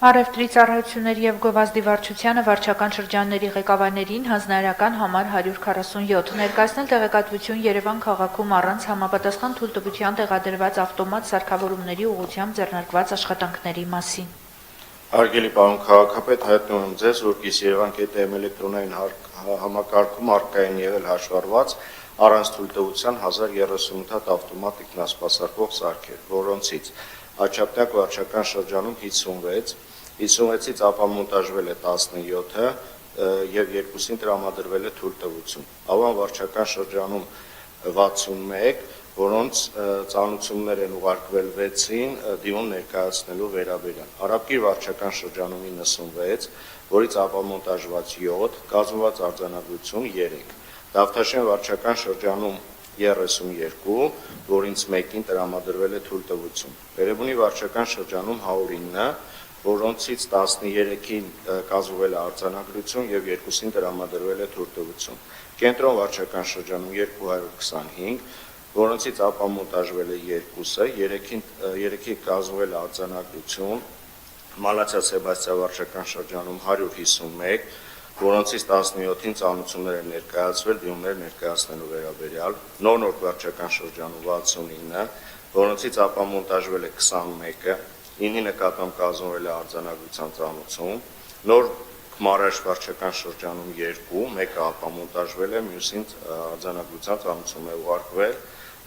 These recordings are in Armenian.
Առևտրի ծառայությունների և գովազդի վարչությանը վարչական շրջանների ղեկավարներին հանձնարարական համար 147 ներկայացնել տեղեկատվություն Երևան քաղաքում առանց համապատասխան թույլտվության տեղադրված ավտոմատ սարքավորումների ուղղությամբ ձեռնարկված աշխատանքների մասին։ Հարգելի պարոն քաղաքապետ, հայտնում եմ ձեզ, որ Գիս-Երևան.am էլեկտրոնային համակարգում առկա են եղել հաշվառված առանց թույլտվության 1038 հատ ավտոմատ ինքնասպասարկող սարքեր, որոնցից Աջափնյակ վարչական շրջանում 56-ից ապամոնտաժվել է 17-ը և 2-ին տրամադրվել է թույլտվություն։ Ավան վարչական շրջանում 61, որոնց ծանուցումներ են ուղարկվել 6-ին դիմում ներկայացնելու վերաբերյալ։ Արաբկիր վարչական շրջանում 96, որից ապամոնտաժված 7, կազմված արձանագրություն 3, Դավթաշեն վարչական շրջանում 32, որից 1-ին տրամադրվել է թույլտվություն։ Էրեբունի վարչական շրջանում 109, որոնցից 13-ին կազմվել է արձանագրություն և 2-ին տրամադրվել է թույլտվություն։ Կենտրոն վարչական շրջանում 225, որոնցից ապամոնտաժվել է 2-ը, 3-ին կազմվել է արձանագրություն։ Մալացյա Սեբաստիա վարչական շրջանում 151, որոնցից 17-ին ծանուցումներ են ներկայացվել դիմումներ ներկայացնելու վերաբերյալ։ Նոր վարչական շրջանում 69, որոնցից ապամոնտաժվել է 21-ը, 9-ի նկատմամբ կազմվել է արձանագրության ծանուցում։ Նոր Քմարաշ վարչական շրջանում 2, մեկը ապամոնտաժվել է, մյուսին արձանագրության ծանուցում է ուղարկվել։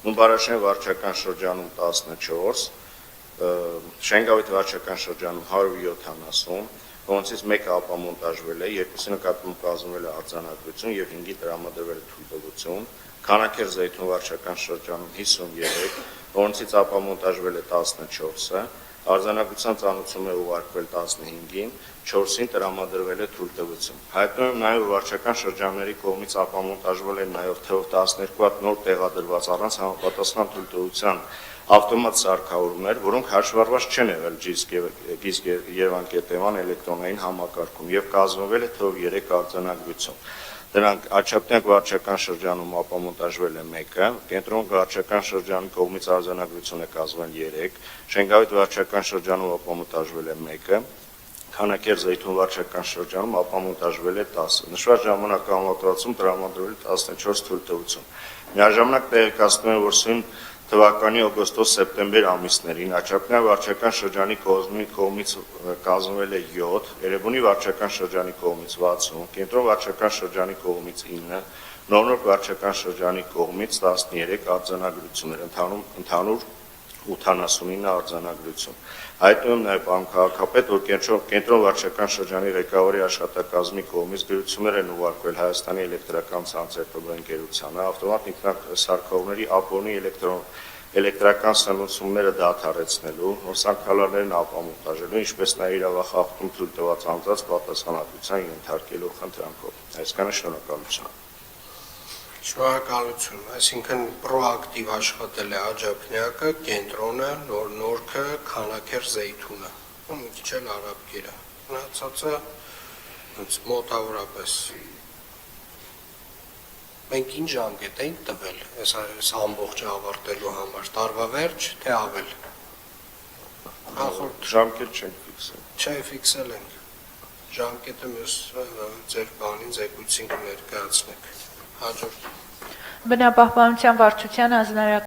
Նուբարաշեն վարչական շրջանում 14, Շենգավիթ վարչական շրջանում 170, որոնցից մեկը ապամոնտաժվել է, 2-ի նկատմամբ կազմվել է արձանագրություն և 5-ի տրամադրվել է թույլտվություն։ Քանաքեռ Զեյթուն վարչական շրջանում 53, որոնցից ապամոնտաժվել է 14-ը, արձանագրության ծանուցում է ուղարկվել 15-ին, 4-ին տրամադրվել է թույլտվություն։ Հայտնում եմ նաև, որ վարչական շրջանների կողմից ապամոնտաժվել են նաև թվով 12 հատ նոր տեղադրված առանց համապատասխան թույլտվության ավտոմատ սարքավորումներ, որոնք հաշվառված չեն եղել Գիս-Երևան.am էլեկտրոնային համակարգում և կազմվել է թվով 3 արձանագրություն։ Դրանք Աջափնյակ վարչական շրջանում ապամոնտաժվել է 1-ը, Կենտրոն վարչական շրջանի կողմից արձանագրություն է կազմվել 3, Շենգավիթ վարչական շրջանում ապամոնտաժվել է 1-ը, Քանաքեռ Զեյթուն վարչական շրջանում ապամոնտաժվել է 10։ Նշված ժամանակահամապատասխանում տրամադրվել է 14 թույլտվություն։ Միաժամանակ տեղեկացնում եմ, որ սույն թվականի օգոստոս-սեպտեմբեր ամիսներին Աջափնյակ վարչական շրջանի կողմից կազմվել է 7, Էրեբունի վարչական շրջանի կողմից 60, Կենտրոն վարչական շրջանի կողմից 9, Նոր վարչական շրջանի կողմից 13 արձանագրություններ, ընդհանուր 89 արձանագրություն։ Հայտնում եմ նաև, պարոն քաղաքապետ, որ Կենտրոն վարչական շրջանի ղեկավարի աշխատակազմի կողմից գրություններ են ուղարկվել Հայաստանի էլեկտրական ցանցերթոբային ընկերությանը, ավտոմատ ինքնասարքավորումների ապօրինի էլեկտրական սնուցումները դադարեցնելու, նոսանքալարներն ապամոնտաժելու, ինչպես նաև իրավախախտում թույլ տված անձանց պատասխանատվության ենթարկելու խնդրանքով։ Այսքանը, շնորհակալություն։ Շնորհակալություն, այսինքն պրոակտիվ աշխատել է Աջափնյակը, Կենտրոնը, Նորքը, Քանաքեռ Զեյթունը, ու մի քիչ էլ Արաբկիրը։ Մնացածը մոտավորապես։ Մենք ինչ ժամկետ ենք տվել այս ամբողջը ավարտելու համար, տարվա վերջ, թե ավել։ Նախորդ ժամկետ չենք ֆիքսել։ Չէ, ֆիքսել ենք։ Ժամկետը մյուս ձեր բանին զեկույցին կներկայացնեք։ Հաջորդ Բնապահպանության վարչության հանձնարարական